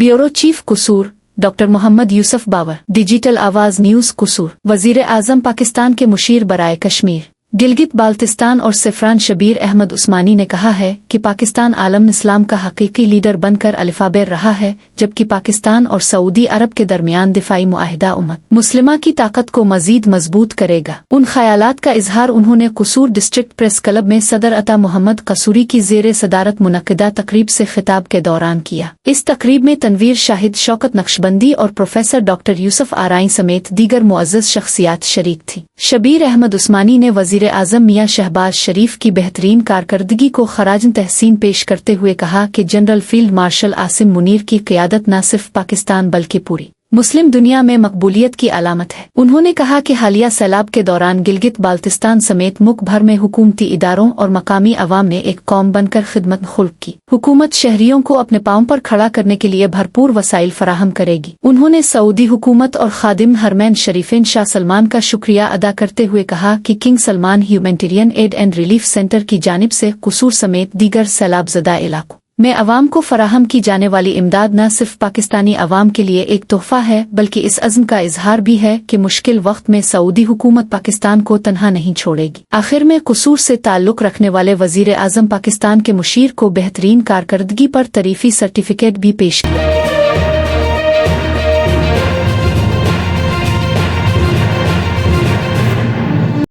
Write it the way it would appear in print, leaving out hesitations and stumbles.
Bureau chief कसूर doctor Mohammad Yusuf बावर। Digital आवाज news कसूर। वजीर आजम पाकिस्तान के मुशीर बराए कश्मीर गिलगित बाल्तिस्तान और सिफरान शबीर अहमद उस्मानी ने कहा है कि पाकिस्तान आलम इस्लाम का हकीकी लीडर बनकर अलिफाबेर रहा है, जबकि पाकिस्तान और सऊदी अरब के दरमियान दिफाई मुआहिदा उम्मत मुस्लिमा की ताकत को मजीद मजबूत करेगा। उन ख्यालात का इजहार उन्होंने कसूर डिस्ट्रिक्ट प्रेस क्लब में सदर अता मोहम्मद कसूरी की जेर सदारत मुनक्किदा तकरीब से खिताब के दौरान किया। इस तकरीब में तनवीर शाहिद, शौकत नक्शबंदी और प्रोफेसर डॉक्टर यूसुफ आराई समेत दीगर मुअज़्ज़ज़ शख्सियात शरीक थी। शबीर अहमद उस्मानी ने वजीर आजम मियां शहबाज शरीफ की बेहतरीन कारकर्दगी को खराज तहसीन पेश करते हुए कहा कि general field marshal Asim Munir की क़यादत न सिर्फ पाकिस्तान बल्कि पूरी मुस्लिम दुनिया में मकबूलियत की अलामत है। उन्होंने कहा कि हालिया सैलाब के दौरान गिलगित बाल्तिस्तान समेत मुल्क भर में हुकूमती इदारों और मकामी अवाम ने एक कौम बनकर खिदमत खुल्क की। हुकूमत शहरियों को अपने पांव पर खड़ा करने के लिए भरपूर वसाइल फराहम करेगी। उन्होंने सऊदी हुकूमत और खादिम हरमैन शरीफेन शाह सलमान का शुक्रिया अदा करते हुए कहा कि king Salman humanitarian add and relief centre की जानिब से कसूर समेत दीगर सैलाबज़दा इलाकों में अवाम को फराहम की जाने वाली इमदाद न सिर्फ पाकिस्तानी अवाम के लिए एक तोहफा है बल्कि इस अज़्म का इजहार भी है कि मुश्किल वक्त में सऊदी हुकूमत पाकिस्तान को तन्हा नहीं छोड़ेगी। आखिर में कसूर से ताल्लुक़ रखने वाले वजीर आजम पाकिस्तान के मुशीर को बेहतरीन कारकर्दगी पर तरीफ़ी सर्टिफिकेट भी पेश किया।